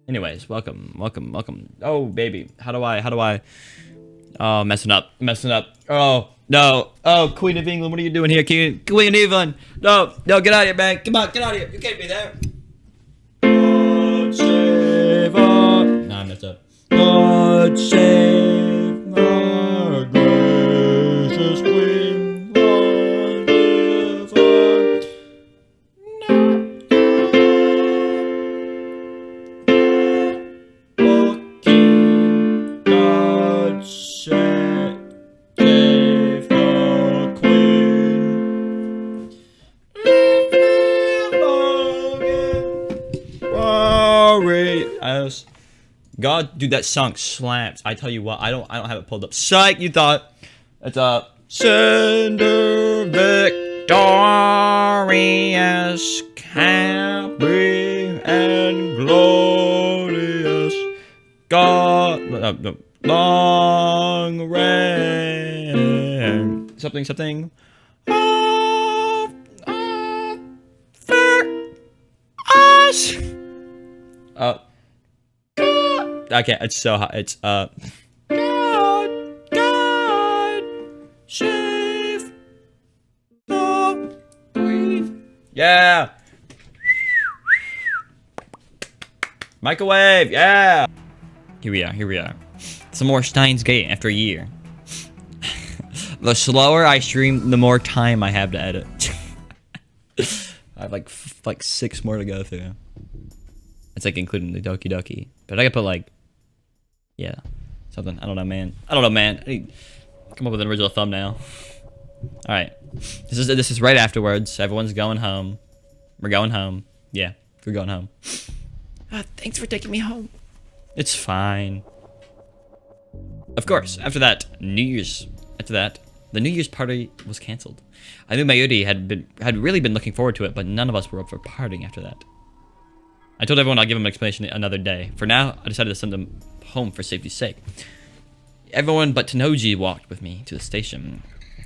Anyways, welcome. Oh, baby. How do I? Oh, messing up. Oh, no. Oh, Queen of England, what are you doing here, Queen of England? No, get out of here, man. Come on, get out of here. You can't be there. God save our... Nah, I messed up. God save our gracious Queen. Long live our... God save the Queen. Warriors. God, dude, that song slaps. I tell you what, I don't have it pulled up. Psych, you thought it's a Cinder victorious, happy and glorious. God, no, long reign. Something. For us. Okay, it's so hot. It's God save the Queen. Yeah. Microwave. Yeah. Here we are. Some more Steins Gate after a year. The slower I stream, the more time I have to edit. I have like 6 more to go through. It's like including the Doki Doki. But I gotta put like, yeah, something. I don't know, man. I need to come up with an original thumbnail. All right, this is right afterwards. Everyone's going home. We're going home. Yeah, we're going home. Thanks for taking me home. It's fine. Of course, after that, the New Year's party was canceled. I knew Mayuri had really been looking forward to it, but none of us were up for partying after that. I told everyone I'd give them an explanation another day. For now, I decided to send them home for safety's sake. Everyone but Tanoji walked with me to the station.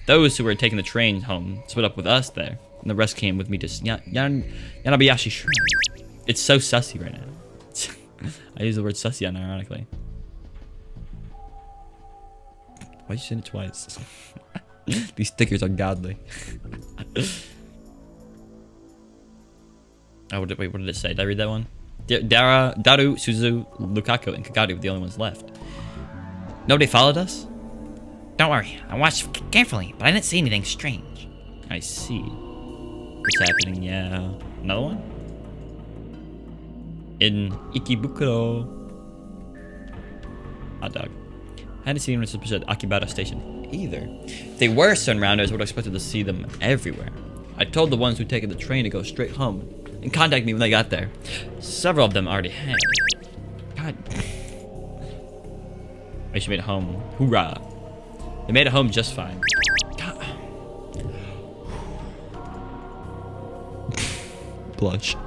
Those who were taking the train home split up with us there, and the rest came with me to Yanabayashi Shrine. It's so sussy right now. I use the word sussy unironically. Why you saying it twice? These stickers are godly. Oh, wait, what did it say? Did I read that one? Daru, Suzu, Lukaku, and Kagari were the only ones left. Nobody followed us? Don't worry, I watched carefully, but I didn't see anything strange. I see. What's happening? Yeah. Another one? In Ikebukuro. Hot dog. I hadn't seen anyone suspicious at Akibara Station either. If they were sunrounders, I would have expected to see them everywhere. I told the ones who'd taken the train to go straight home and contact me when they got there. Several of them already had. God. They should made it home. Hoorah. They made it home just fine. God. Blush.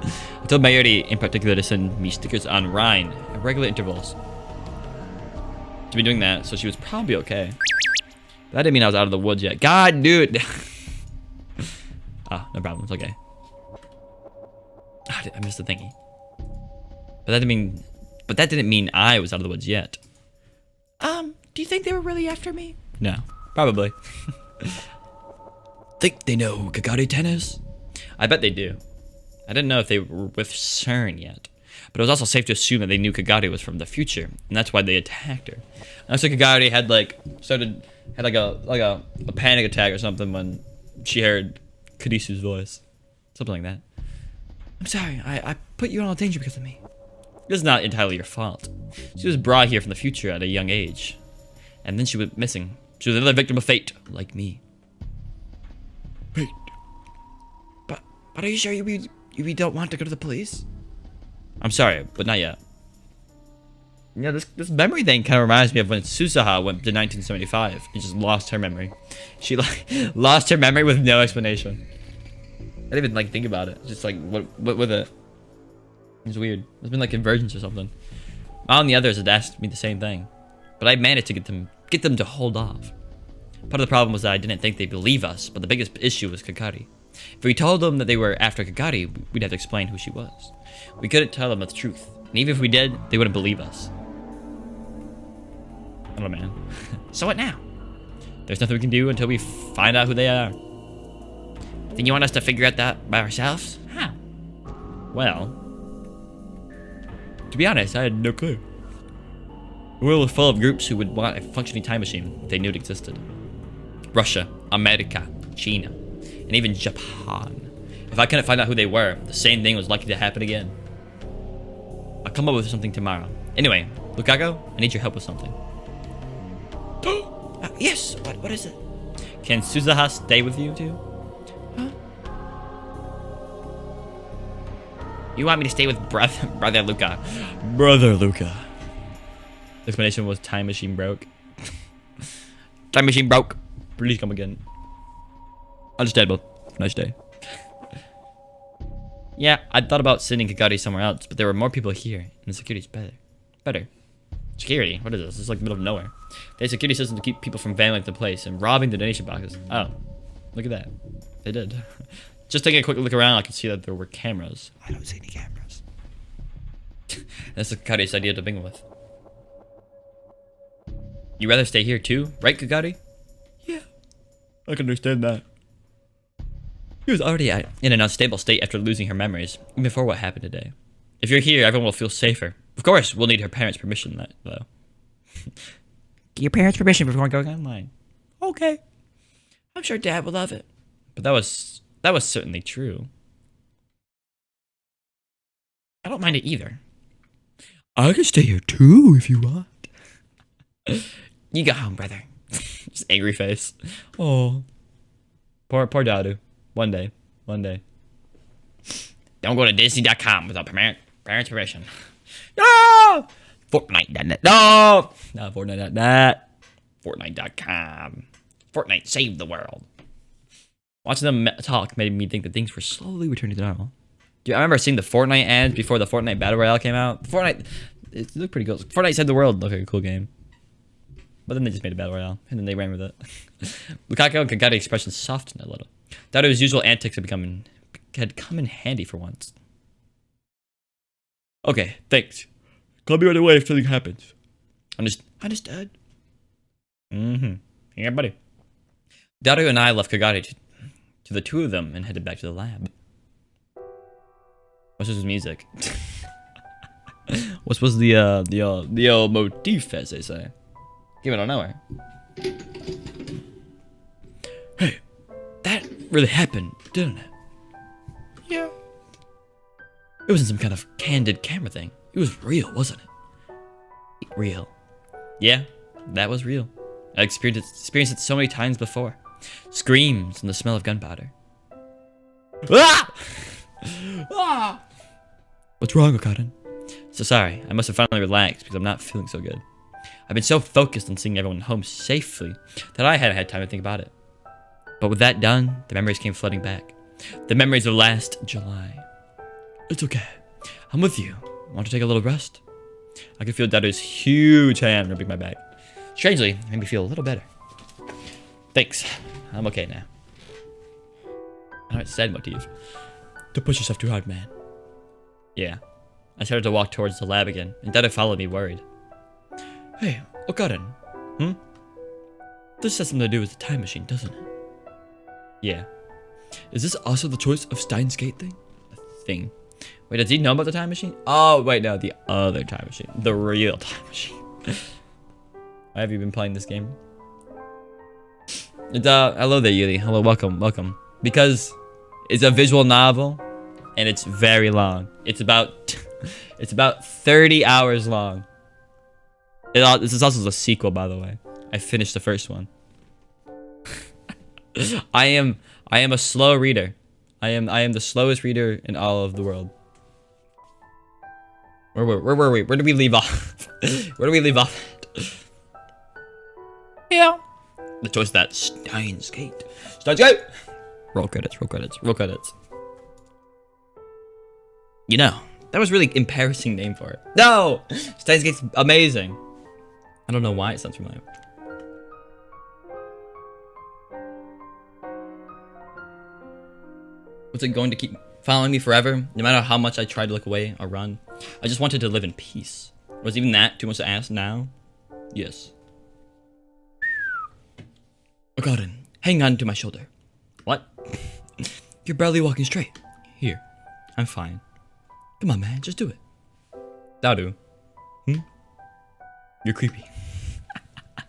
I told Mayuri in particular to send me stickers on Rhine at regular intervals. To be doing that, so she was probably okay. But that didn't mean I was out of the woods yet. God, dude. No problem. It's okay. I missed the thingy. But that didn't mean I was out of the woods yet. Do you think they were really after me? No, probably. Think they know who Kagari-ten is? I bet they do. I didn't know if they were with CERN yet, but it was also safe to assume that they knew Kagari was from the future, and that's why they attacked her. And so Kagari had a panic attack or something when she heard Kadisu's voice, something like that. I'm sorry, I put you in all danger because of me. It is not entirely your fault. She was brought here from the future at a young age, and then she went missing. She was another victim of fate, like me. Wait. But are you sure you don't want to go to the police? I'm sorry, but not yet. Yeah, this memory thing kind of reminds me of when Susaha went to 1975 and just lost her memory. She lost her memory with no explanation. I didn't even think about it. Just what with it. It's weird. It's been like convergence or something. All the others had asked me the same thing, but I managed to get them to hold off. Part of the problem was that I didn't think they'd believe us, but the biggest issue was Kagari. If we told them that they were after Kagari, we'd have to explain who she was. We couldn't tell them the truth. And even if we did, they wouldn't believe us. I don't know, man. So what now? There's nothing we can do until we find out who they are. Then you want us to figure out that by ourselves? How? Well, to be honest, I had no clue. The world was full of groups who would want a functioning time machine if they knew it existed. Russia, America, China, and even Japan. If I couldn't find out who they were, the same thing was likely to happen again. I'll come up with something tomorrow. Anyway, Lukaku, I need your help with something. Yes, what is it? Can Suzaha stay with you too? Huh? You want me to stay with brother Luca? Brother Luca. The explanation was time machine broke. Time machine broke. Please come again. Understandable. Nice day. Yeah, I thought about sending Kagari somewhere else, but there were more people here, and the security's better. Security? What is this? This is like the middle of nowhere. They had security systems to keep people from vandalizing the place and robbing the donation boxes. Oh, look at that. They did. Just taking a quick look around, I could see that there were cameras. I don't see any cameras. That's Kagari's idea to begin with. You rather stay here too, right, Kagari? Yeah, I can understand that. He was already in an unstable state after losing her memories, even before what happened today. If you're here, everyone will feel safer. Of course, we'll need her parents' permission, though. Get your parents' permission before going online. Okay. I'm sure Dad will love it. But that was certainly true. I don't mind it either. I can stay here too if you want. You go home, brother. Just angry face. Oh, poor Dadu. One day. Don't go to Disney.com without parents' permission. No! Fortnite.net. No! Not Fortnite.net. Fortnite.com. Fortnite saved the world. Watching them talk made me think that things were slowly returning to normal. Dude, I remember seeing the Fortnite ads before the Fortnite Battle Royale came out. Fortnite, it looked pretty cool. Fortnite saved the world looked like a cool game. But then they just made a Battle Royale, and then they ran with it. Lukaku and Kagari expressions softened a little. Daru's usual antics had come in handy for once. Okay, thanks. Call me right away if something happens. Understood. Yeah, buddy. Daru and I left Kagari to the two of them and headed back to the lab. What's this music? What was the old motif, as they say? Came out of nowhere. Hey, that really happened, didn't it? Yeah. It wasn't some kind of candid camera thing. It was real, wasn't it? Real. Yeah, that was real. I experienced it so many times before. Screams and the smell of gunpowder. Ah! Ah! What's wrong, Okaden? So sorry, I must have finally relaxed because I'm not feeling so good. I've been so focused on seeing everyone home safely that I hadn't had time to think about it. But with that done, the memories came flooding back. The memories of last July. It's okay. I'm with you. Want to take a little rest? I could feel Dadu's huge hand rubbing my back. Strangely, it made me feel a little better. Thanks. I'm okay now. I know it's a sad motif. Don't push yourself too hard, man. Yeah. I started to walk towards the lab again, and Dadu followed me worried. Hey, Okaden. This has something to do with the time machine, doesn't it? Yeah. Is this also the choice of Steins Gate thing? Thing. Wait, does he know about the time machine? Oh, wait, no, the other time machine. The real time machine. Why have you been playing this game? Hello there, Yuli. Hello, welcome. Because it's a visual novel, and it's very long. It's about 30 hours long. This is also the sequel, by the way. I finished the first one. I am a slow reader. I am the slowest reader in all of the world. Where were we? Where did we leave off? Where did we leave off? Yeah. The choice of that Steins Gate. Steins Gate! Roll credits. You know, that was really embarrassing name for it. No! Steins Gate's amazing. I don't know why it sounds familiar. Was it going to keep following me forever? No matter how much I tried to look away or run? I just wanted to live in peace. Was even that too much to ask now? Yes. Oh, Gordon, hang on to my shoulder. What? You're barely walking straight. Here. I'm fine. Come on, man, just do it. That'll do. You're creepy.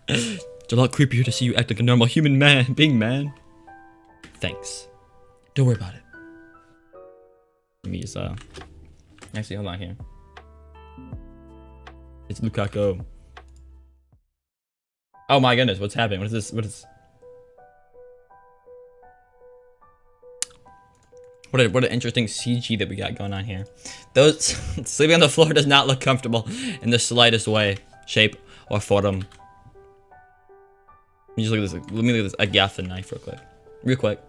It's a lot creepier to see you act like a normal human being, man. Thanks. Don't worry about it. Let me just, actually, hold on here. It's Lukaku. Oh my goodness, what's happening? What is this? What an interesting CG that we got going on here. Those sleeping on the floor does not look comfortable in the slightest way, shape, or form. Let me just look at this. Let me look at this. I got the knife real quick.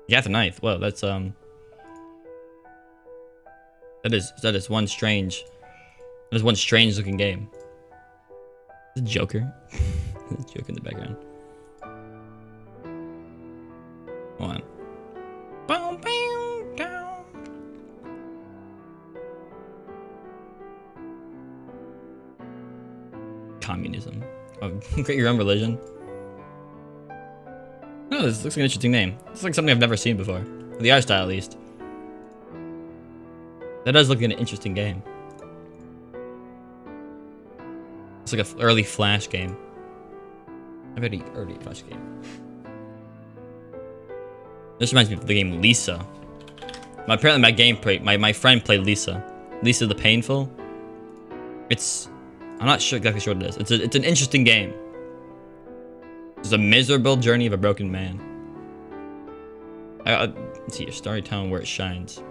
You got the knife. Well, that's that is one strange. That is one strange looking game. The Joker. The Joker in the background. Hold on. Boom, boom, down. Communism. Oh, create your own religion. Oh, this looks like an interesting name. It's like something I've never seen before. The art style, at least. That does look like an interesting game. It's like an early Flash game. I bet early Flash game. This reminds me of the game Lisa. Apparently my friend played Lisa. Lisa the Painful. I'm not exactly sure what it is. It's an interesting game. It's a miserable journey of a broken man. Let's see your storytelling where it shines.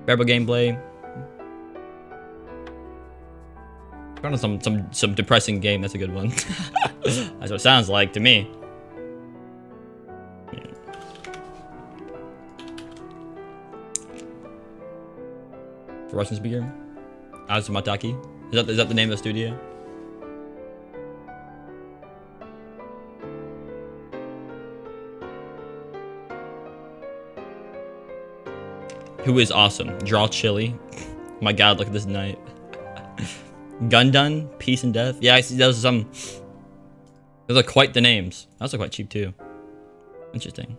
Bearable gameplay. Found some depressing game. That's a good one. That's what it sounds like to me. Yeah. For Russian speaker, Azumataki. Is that the name of the studio? Who is awesome? Draw Chili. Oh my god, look at this night. Gundun, Peace and Death. Yeah, I see those those are quite the names. Those are quite cheap too. Interesting.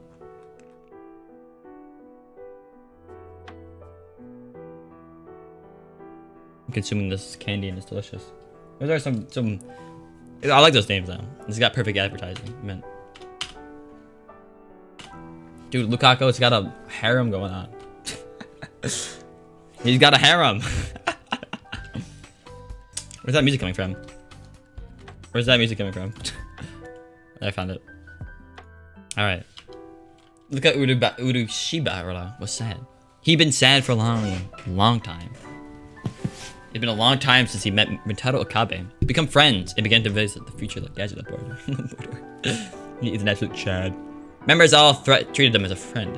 I'm consuming this candy and it's delicious. Those are some I like those names though. It's got perfect advertising. Man. Dude, Lukaku's got a harem going on. He's got a harem. Where's that music coming from? Where's that music coming from? I found it. Alright. Look at Urushiba was sad. He'd been sad for a long time. It'd been a long time since he met Mintaro Okabe. They become friends and began to visit the future gadget laboratory. He's an absolute chad. Members all treated him as a friend.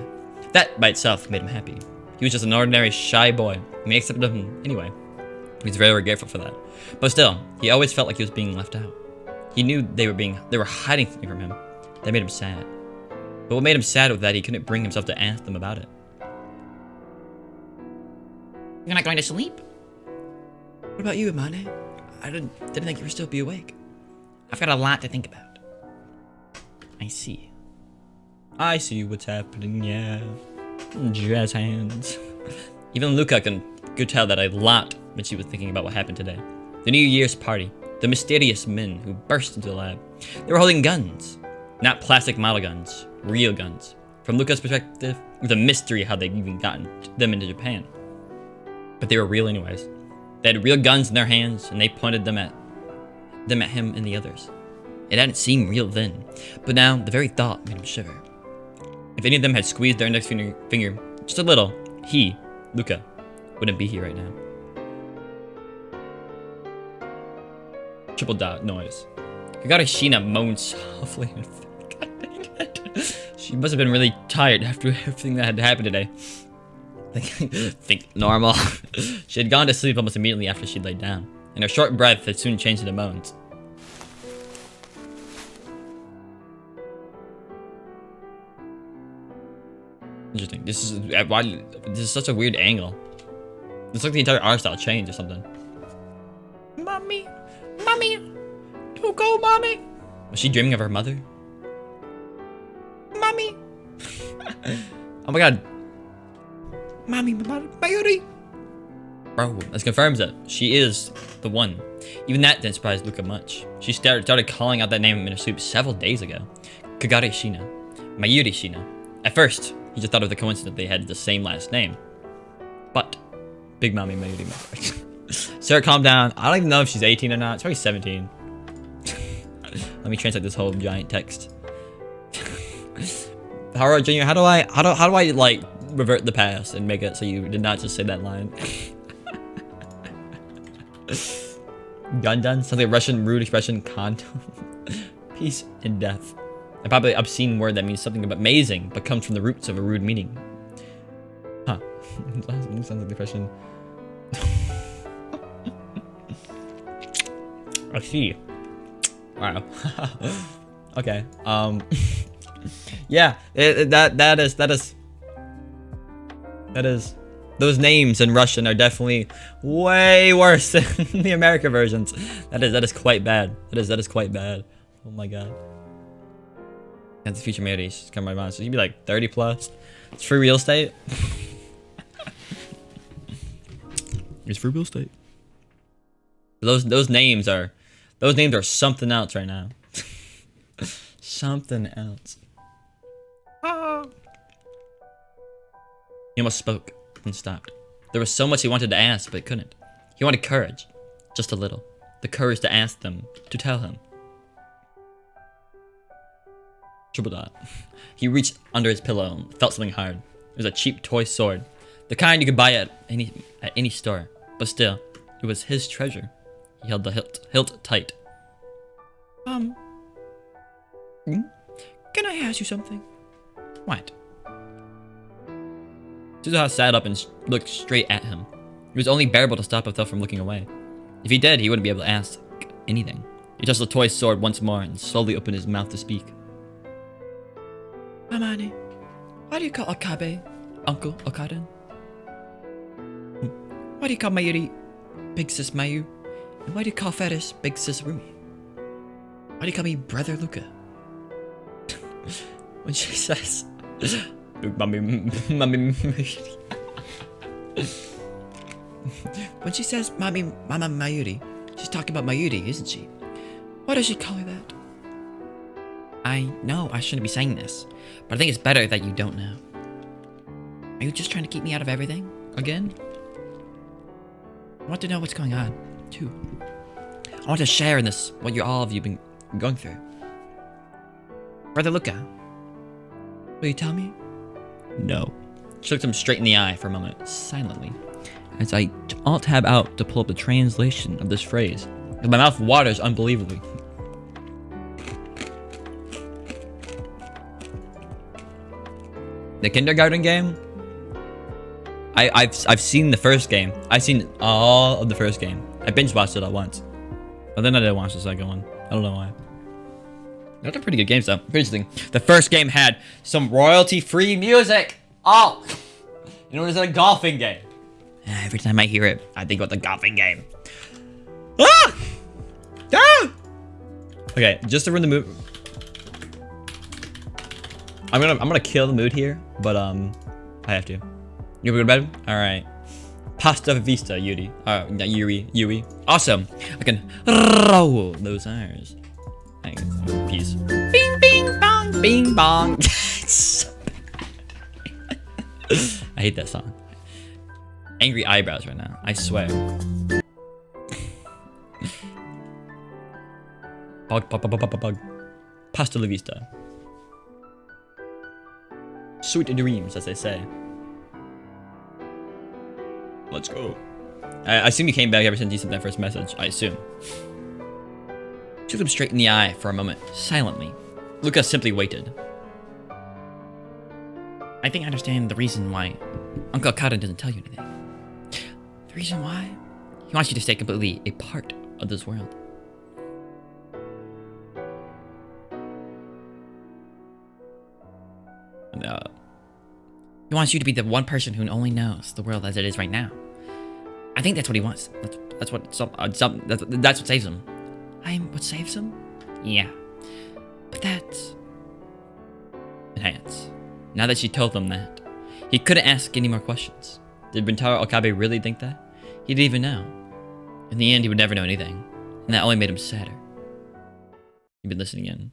That by itself made him happy. He was just an ordinary shy boy, and they accepted him anyway. He was very grateful for that. But still, he always felt like he was being left out. He knew they were hiding something from him. That made him sad. But what made him sad was that he couldn't bring himself to ask them about it. You're not going to sleep? What about you, Imane? I didn't think you were still be awake. I've got a lot to think about. I see. I see what's happening, yeah. Jazz hands. Even Luca could tell that a lot when she was thinking about what happened today. The New Year's party. The mysterious men who burst into the lab. They were holding guns. Not plastic model guns. Real guns. From Luca's perspective, it was a mystery how they'd even gotten them into Japan. But they were real anyways. They had real guns in their hands, and they pointed them at him and the others. It hadn't seemed real then, but now the very thought made him shiver. If any of them had squeezed their index finger just a little, he, Luca, wouldn't be here right now. Triple dot noise. Kagarashina moaned softly. God dang it. She must have been really tired after everything that had happened today. Think normal. She had gone to sleep almost immediately after she laid down, and her short breath had soon changed into moans. Interesting. This is such a weird angle. It's like the entire art style changed or something. Mommy, mommy, don't go, mommy, Was she dreaming of her mother? mommy, Oh my god. mommy, Mayuri. Bro, this confirms it. She is the one. Even that didn't surprise Luca much. She started calling out that name in her sleep several days ago. Kagare Shina. Mayuri Shina. At first, he just thought it was a coincidence they had the same last name. But, Big Mommy Mayuri. Sarah, calm down. I don't even know if she's 18 or not. It's probably 17. Let me translate this whole giant text. Haruo Jr., how do I like revert the past and make it so you did not just say that line? Gundan, something Russian rude expression, condom. Peace and death. A probably obscene word that means something amazing, but comes from the roots of a rude meaning. Huh. Sounds like the expression. I see. Wow. Okay. Yeah. That is. Those names in Russian are definitely way worse than the American versions. That is quite bad. That is quite bad. Oh my god. That's the future marriage come to my mind. So you'd be like 30 plus. It's free real estate. It's free real estate. Those names are something else right now. Something else. He almost spoke and stopped. There was so much he wanted to ask, but couldn't. He wanted courage. Just a little. The courage to ask them, to tell him. Triple dot. He reached under his pillow and felt something hard. It was a cheap toy sword. The kind you could buy at any store. But still, it was his treasure. He held the hilt tight. Can I ask you something? What? Suzuha sat up and looked straight at him. It was only bearable to stop himself from looking away. If he did, he wouldn't be able to ask anything. He touched the toy sword once more and slowly opened his mouth to speak. Amane, why do you call Okabe Uncle Okaden? Why do you call Mayuri Big Sis Mayu? And why do you call Fetish Big Sis Rumi? Why do you call me Brother Luca? When she says... When she says Mama Mayuri, she's talking about Mayuri, isn't she? Why does she call her that? I know I shouldn't be saying this, but I think it's better that you don't know. Are you just trying to keep me out of everything? Again? I want to know what's going on, too. I want to share in this, what all of you been going through. Brother Luca, will you tell me? No. She looked him straight in the eye for a moment, silently, as I alt-tab out to pull up the translation of this phrase. My mouth waters unbelievably. The kindergarten game? I've seen the first game. I've seen all of the first game. I binge watched it at once. But then I didn't watch the second one. I don't know why. Those are pretty good games though. Pretty interesting. The first game had some royalty-free music. Oh! You know, it was a golfing game. Every time I hear it, I think about the golfing game. Ah! Ah! Okay, just to ruin the mood. I'm gonna kill the mood here, but I have to. You go to bed? Alright. Pasta vista, Yuri. Not Yuri. Awesome. I can roll those R's. Thanks. Peace. Bing, bing, bong, bing, bong. I hate that song. Angry eyebrows right now. I swear. Bug. Pasta la vista. Sweet dreams, as they say. Let's go. I assume you came back ever since you sent that first message. I assume. She looked him straight in the eye for a moment, silently. Luca simply waited. I think I understand the reason why Uncle Kaden doesn't tell you anything. The reason why? He wants you to stay completely a part of this world. He wants you to be the one person who only knows the world as it is right now. I think that's what he wants. That's what saves him. I'm what saves him? Yeah. But that's... Enhance. Now that she told them that, he couldn't ask any more questions. Did Rintaro Okabe really think that? He didn't even know. In the end, he would never know anything. And that only made him sadder. You've been listening in.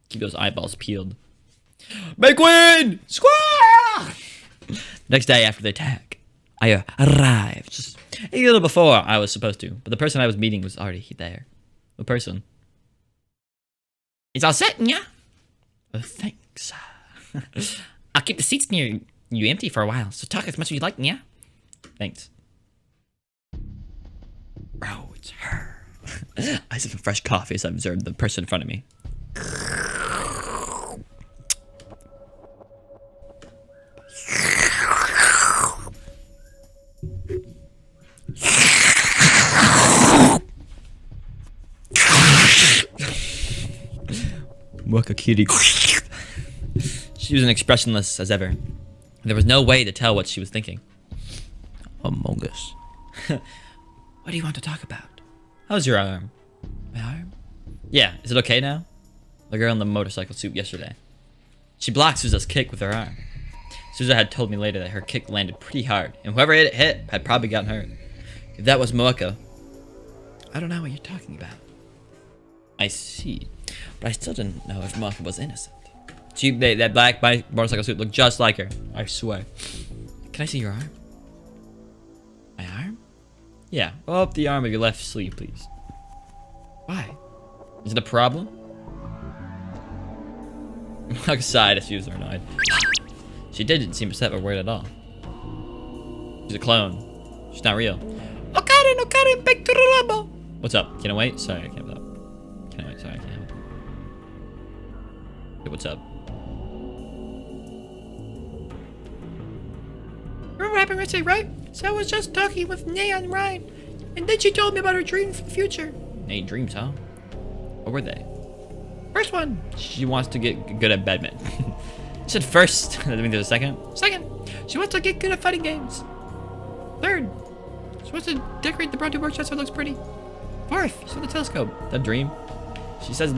Keep those eyeballs peeled. Make win! Squaw! Next day after the attack, I arrived. Just a little before I was supposed to. But the person I was meeting was already there. The person. It's all set, yeah? Oh, thanks. I'll keep the seats near you empty for a while, so talk as much as you like, yeah? Thanks. Bro, it's her. I sip some fresh coffee as I observed the person in front of me. Waka kitty. She was expressionless as ever. There was no way to tell what she was thinking. Among Us. What do you want to talk about? How's your arm? My arm? Yeah, is it okay now? The girl in the motorcycle suit yesterday. She blocked Souza's kick with her arm. Souza had told me later that her kick landed pretty hard, and whoever it hit had probably gotten hurt. If that was Moeka... I don't know what you're talking about. I see. But I still didn't know if Moeka was innocent. That black motorcycle suit looked just like her. I swear. Can I see your arm? My arm? Yeah, up the arm of your left sleeve, please. Why? Is it a problem? Moeka sighed as she was annoyed. She didn't seem upset or worried at all. She's a clone. She's not real. What's up? Can I wait? Sorry, I can't wait. Can I wait? Sorry, I can't wait. Hey, what's up? Remember what happened yesterday, right? So I was just talking with Nay and Ryan, and then she told me about her dream for the future. Hey, dreams, huh? What were they? First one. She wants to get good at badminton. You said first. That means there's a second. Second, she wants to get good at fighting games. Third, she wants to decorate the Bronte workshop so it looks pretty. Fourth, So the telescope. That dream. She says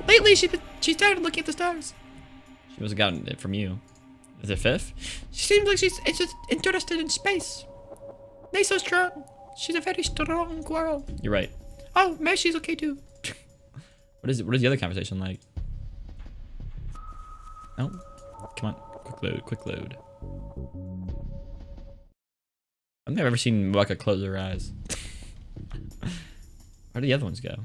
lately she's tired of looking at the stars. she must have gotten it from you. Is it fifth? She seems like she's just interested in space. Nay's so strong. She's a very strong girl. You're right. Oh, maybe she's okay too. What is the other conversation like? No. Come on. Quick load. I've never ever seen Moeka close her eyes. Where do the other ones go?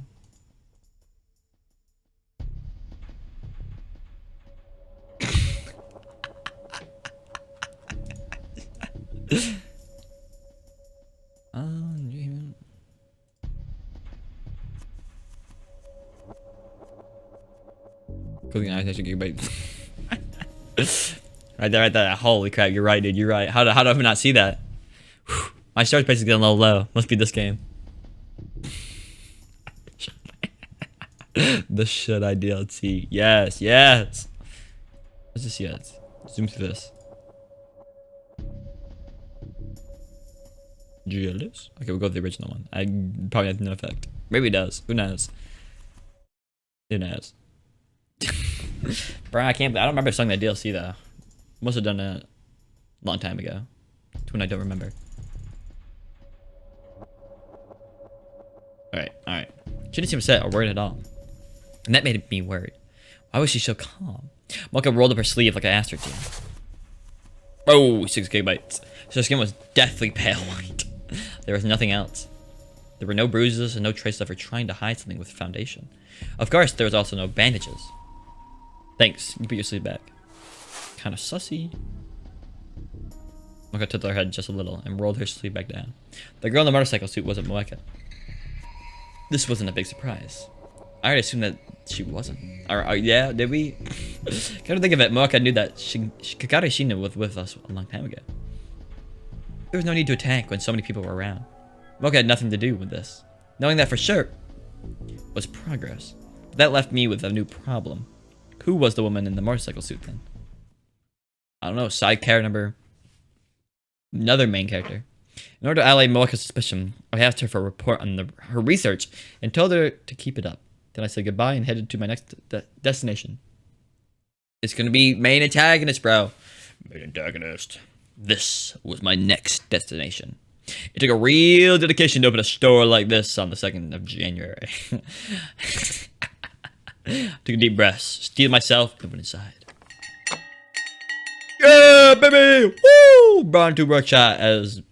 Closing eyes, I should get bait. Right there. Holy crap, you're right, dude. You're right. How do I not see that? Whew. My star's basically getting a little low. Must be this game. The should I DLC. Yes. What's this yet? Zoom through this. Jealous? Okay, we'll go with the original one. I probably have no effect. Maybe it does. Who knows? Bro, I don't remember selling that DLC though. Must have done that a long time ago. It's when I don't remember. Alright. She didn't seem upset or worried at all. And that made me worried. Why was she so calm? Moeka rolled up her sleeve like I asked her to. Oh, 6 gigabytes. So her skin was deathly pale white. There was nothing else. There were no bruises and no trace of her trying to hide something with foundation. Of course, there was also no bandages. Thanks. You put your sleeve back. Kind of sussy. Moeka tilted her head just a little and rolled her sleeve back down. The girl in the motorcycle suit wasn't Moeka. This wasn't a big surprise. I already assumed that she wasn't. Yeah, did we? Come to think of it, Moeka knew that Kakari Shina was with us a long time ago. There was no need to attack when so many people were around. Moeka had nothing to do with this. Knowing that for sure was progress. But that left me with a new problem. Who was the woman in the motorcycle suit then? I don't know, side character number... Another main character. In order to allay Mocha's suspicion, I asked her for a report on her research and told her to keep it up. Then I said goodbye and headed to my next destination. It's gonna be main antagonist, bro. Main antagonist. This was my next destination. It took a real dedication to open a store like this on the 2nd of January. Took a deep breath, steeled myself, and went inside. Yeah, baby! Woo! Braun 2 Brookshot as...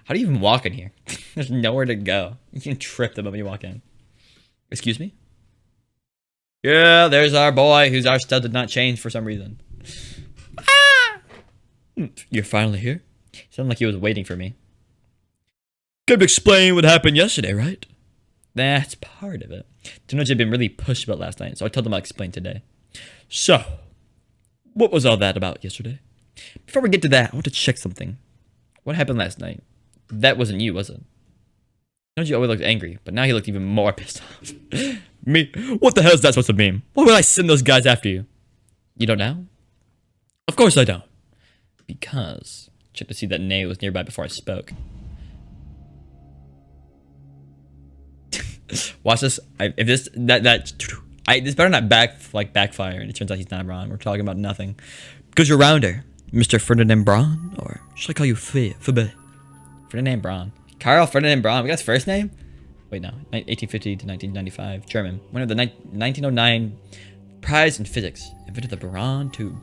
How do you even walk in here? There's nowhere to go. You can trip the moment you walk in. Excuse me? Yeah, there's our boy whose our stud did not change for some reason. Ah! You're finally here? Sounded like he was waiting for me. Could explain what happened yesterday, right? That's part of it. Tenoji had been really pushed about last night, so I told him I'll explain today. So, what was all that about yesterday? Before we get to that, I want to check something. What happened last night? That wasn't you, was it? Tenoji always looked angry, but now he looked even more pissed off. Me? What the hell is that supposed to mean? Why would I send those guys after you? You don't know? Of course I don't. Because... Checked to see that Nay was nearby before I spoke. Watch this. This better not backfire, and it turns out he's not wrong. We're talking about nothing. Because you're rounder, Mr. Ferdinand Braun, or should I call you Febe? Ferdinand Braun. Karl Ferdinand Braun. We got his first name? Wait, no. 1850 to 1995. German. Winner of the 1909 prize in physics. Invented the Braun tube.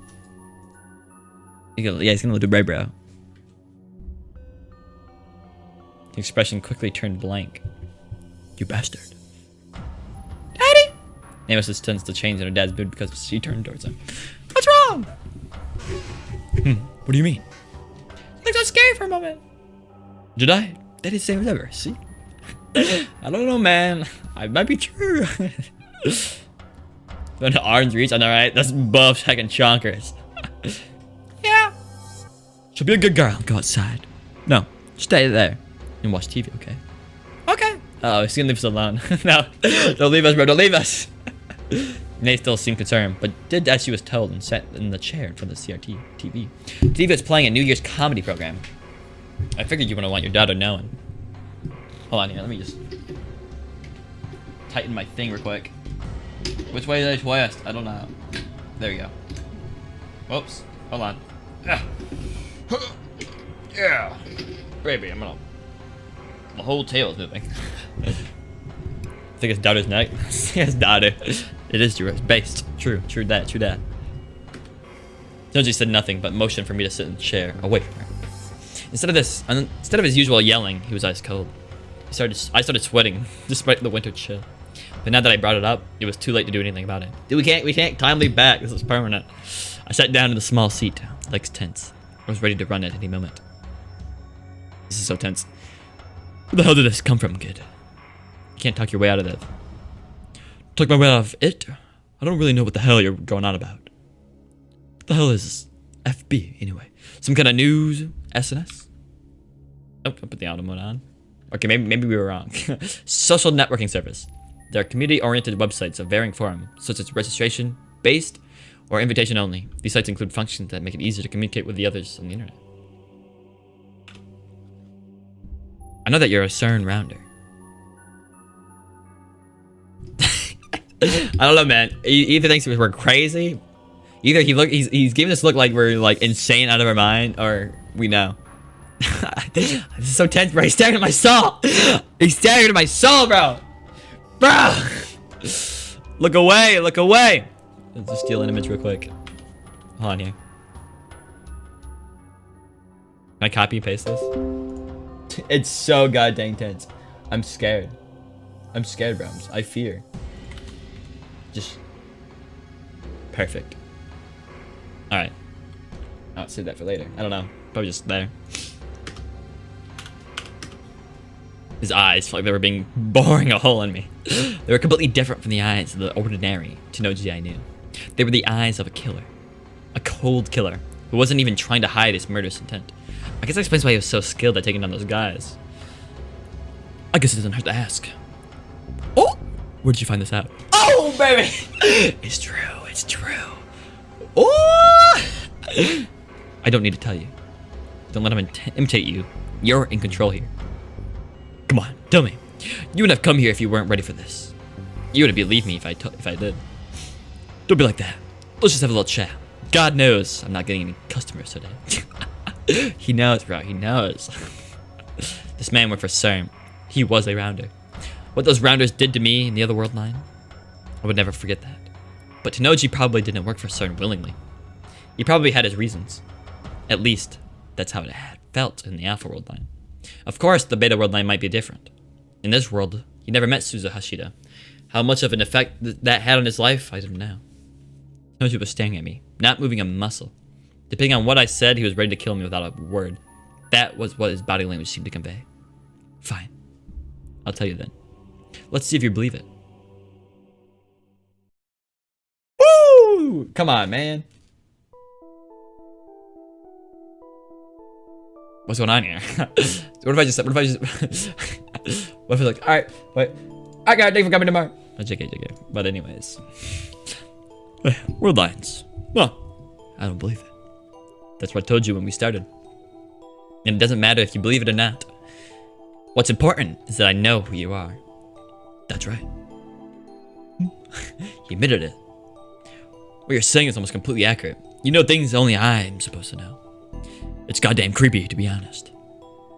Yeah, he's gonna look at Ray Bro. The expression quickly turned blank. You bastard. Daddy! Amos tends to change in her dad's mood because she turned towards him. What's wrong? What do you mean? You looked so scary for a moment. Did I? That is the same as ever, see? I don't know, man. I might be true. When the arms reach, I know, right? That's buff heckin' chonkers. Yeah. She'll be a good girl and go outside. No, stay there and watch TV, okay? Okay. Oh, he's gonna leave us alone. No, don't leave us, bro. Don't leave us. Nate still seemed concerned, but did as she was told and sat in the chair in front of the CRT TV. TV was playing a New Year's comedy program. I figured you wouldn't want your daughter knowing. Hold on here, let me just tighten my thing real quick. Which way is west? I don't know. There we go. Whoops. Hold on. Yeah. Baby, I'm gonna... My whole tail is moving. I think it's daughter's neck. Yes, daughter. It is true. It's based. True. True that. True that. Tenoji said nothing, but motioned for me to sit in the chair away from her. Instead of his usual yelling, he was ice cold. I started sweating, despite the winter chill. But now that I brought it up, it was too late to do anything about it. Dude, we can't timely back. This is permanent. I sat down in the small seat, legs tense. I was ready to run at any moment. This is so tense. Where the hell did this come from, kid? You can't talk your way out of that. Talk my way out of it? I don't really know what the hell you're going on about. What the hell is this? FB, anyway. Some kind of news? SNS? Oh, I put the auto mode on. Okay, maybe we were wrong. Social networking service. There are community-oriented websites of varying form, such as registration, based, or invitation only. These sites include functions that make it easier to communicate with the others on the internet. I know that you're a CERN rounder. I don't know, man. He either thinks we're crazy, either he's giving us look like we're like insane out of our mind, or we know. This is so tense, bro. He's staring at my soul. He's staring at my soul, bro. Bro! Look away, look away! Let's just steal an image real quick. Hold on here. Can I copy and paste this? It's so goddamn tense. I'm scared. I'm scared, bro. I fear. Just... Perfect. Alright. I'll save that for later. I don't know. Probably just there. His eyes felt like they were boring a hole in me. They were completely different from the eyes of the ordinary Tenoji I knew. They were the eyes of a killer. A cold killer who wasn't even trying to hide his murderous intent. I guess that explains why he was so skilled at taking down those guys. I guess it doesn't hurt to ask. Oh! Where did you find this out? Oh, baby! It's true, it's true. Oh! I don't need to tell you. Don't let him imitate you. You're in control here. Come on, tell me. You wouldn't have come here if you weren't ready for this. You wouldn't believe me if I did. Don't be like that. Let's just have a little chat. God knows I'm not getting any customers today. He knows, bro. He knows. This man went for CERN. He was a rounder. What those rounders did to me in the other world line, I would never forget that. But Tenoji probably didn't work for CERN willingly. He probably had his reasons. At least, that's how it had felt in the Alpha world line. Of course, the Beta world line might be different. In this world, he never met Suzu Hashida. How much of an effect that had on his life, I don't know. Tenoji was staring at me, not moving a muscle. Depending on what I said, he was ready to kill me without a word. That was what his body language seemed to convey. Fine. I'll tell you then. Let's see if you believe it. Woo! Come on, man. What's going on here? What if I just what if it's like, alright, wait. I got thank you for coming tomorrow. Oh, JK. But anyways. World lines. Well, I don't believe it. That's what I told you when we started. And it doesn't matter if you believe it or not. What's important is that I know who you are. That's right. He admitted it. What you're saying is almost completely accurate. You know things only I'm supposed to know. It's goddamn creepy, to be honest.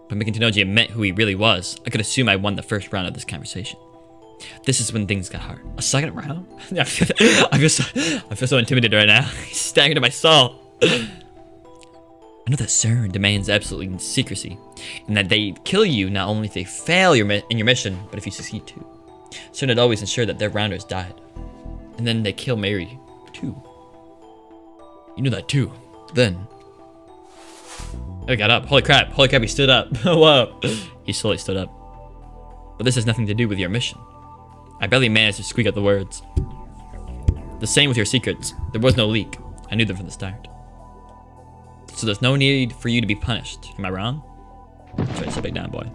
By making Tenoji admit who he really was, I could assume I won the first round of this conversation. This is when things got hard. A second round? I feel so intimidated right now. He's staring into my soul. I know that CERN demands absolute secrecy, and that they kill you not only if they fail in your mission, but if you succeed too. CERN had always ensured that their rounders died, and then they kill Mary too. You knew that too. Then I got up. Holy crap! He stood up. Whoa! He slowly stood up. But this has nothing to do with your mission. I barely managed to squeak out the words. The same with your secrets. There was no leak. I knew them from the start. So there's no need for you to be punished. Am I wrong? Try to sit back down, boy.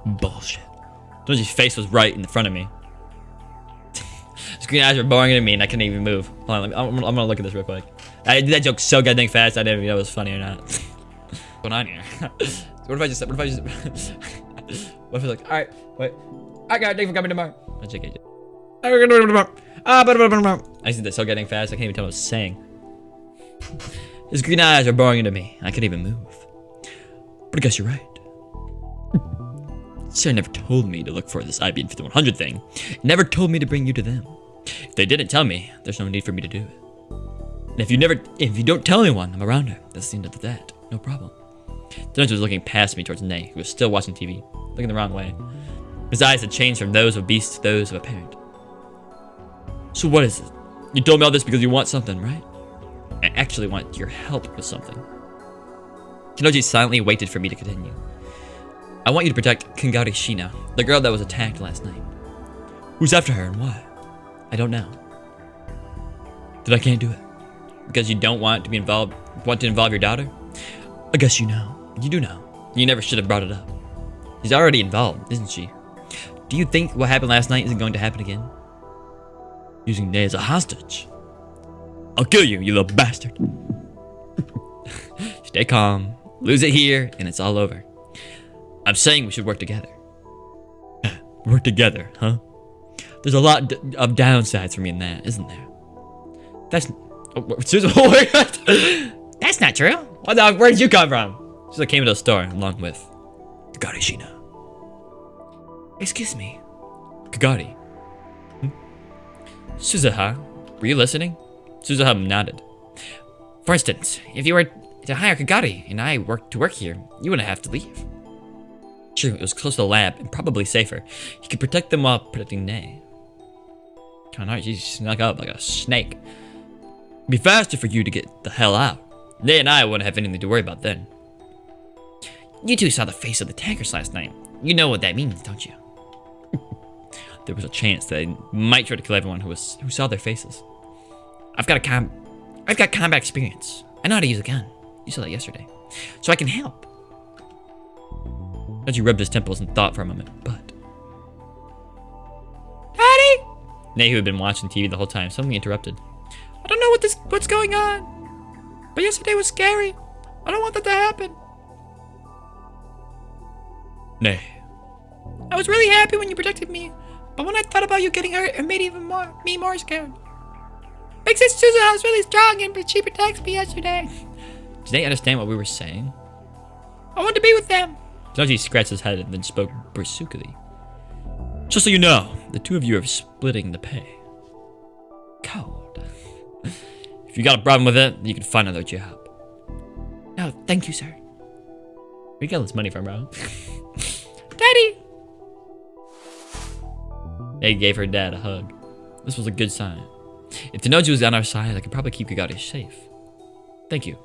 Bullshit. Donji's face was right in the front of me. His green eyes were boring at me and I couldn't even move. Hold on, I'm gonna look at this real quick. I did that joke so goddamn fast I didn't even know it was funny or not. What's going on here? What if I just what if it's like, alright, wait. I got thank you for coming tomorrow. Oh, JK. I said that so goddamn fast I can't even tell what I was saying. His green eyes are boring into me. I couldn't even move. But I guess you're right. Sarah never told me to look for this IBM 5100 thing. Never told me to bring you to them. If they didn't tell me, there's no need for me to do it. And if you don't tell anyone I'm around her, that's the end of that. No problem. Steins was looking past me towards Nay, who was still watching TV, looking the wrong way. His eyes had changed from those of a beast to those of a parent. So what is it? You told me all this because you want something, right? I actually want your help with something. Kinoji silently waited for me to continue. I want you to protect Kangari Shina, the girl that was attacked last night. Who's after her and why? I don't know. Then I can't do it. Because you don't want to involve your daughter? I guess you know. You do know. You never should have brought it up. She's already involved, isn't she? Do you think what happened last night isn't going to happen again? Using Nay as a hostage. I'll kill you, you little bastard. Stay calm. Lose it here, and it's all over. I'm saying we should work together. Work together, huh? There's a lot of downsides for me in that, isn't there? That's... Susan, that's not true. Where did you come from? She came into the store along with Kagari Shina. Excuse me. Kagari. Suzuha, were you listening? Suzuha nodded. For instance, if you were to hire Kagari and I were to work here, you wouldn't have to leave. True, it was close to the lab and probably safer. You could protect them while protecting Nay. Kinda hard, she snuck up like a snake. It'd be faster for you to get the hell out. Nay and I wouldn't have anything to worry about then. You two saw the face of the tankers last night. You know what that means, don't you? There was a chance that they might try to kill everyone who saw their faces. I've got combat experience. I know how to use a gun. You saw that yesterday. So I can help. Reggie rubbed his temples and thought for a moment, but... Patty! Nay, who had been watching TV the whole time, suddenly interrupted. I don't know what's going on. But yesterday was scary. I don't want that to happen. Nay. I was really happy when you protected me, but when I thought about you getting hurt, it made me more scared. Big Sis Suzuha is really strong and she protects me yesterday. Did they understand what we were saying? I want to be with them. Tenoji scratched his head and then spoke brusquely. Just so you know, the two of you are splitting the pay. Cold. If you got a problem with it, you can find another job. No, thank you, sir. Where you get all this money from, bro? Daddy! They gave her dad a hug. This was a good sign. If Tenoji was on our side, I could probably keep Kagari safe. Thank you.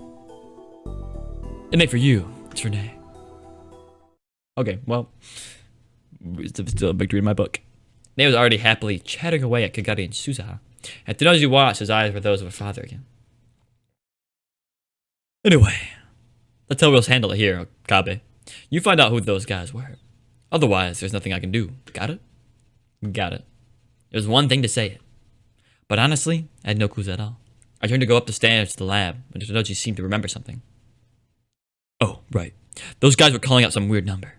It ain't for you, it's for Nay. Okay, well, it's still a victory in my book. Nay was already happily chatting away at Kagari and Suzuha, and Tenoji watched, his eyes were those of a father again. Anyway, let's how we'll handle it here, Okabe. You find out who those guys were. Otherwise, there's nothing I can do. Got it? Got it. It was one thing to say it. But honestly, I had no clues at all. I turned to go up the stairs to the lab, when Tenoji seemed to remember something. Oh, right. Those guys were calling out some weird number.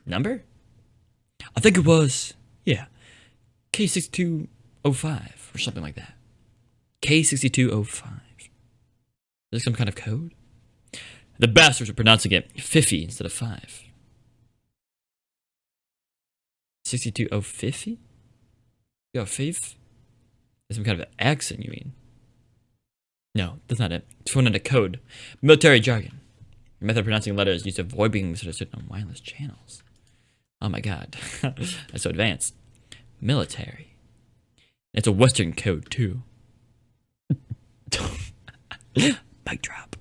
Number? I think it was, yeah, K6205 or something like that. K6205. Is this some kind of code? The bastards were pronouncing it 50 instead of 5. 62050? Yo, 5? There's some kind of accent, you mean? No, that's not it. It's phonetic code. Military jargon. The method of pronouncing letters used to avoid being misunderstood on wireless channels. Oh my god. That's so advanced. Military. It's a Western code, too. Mic drop.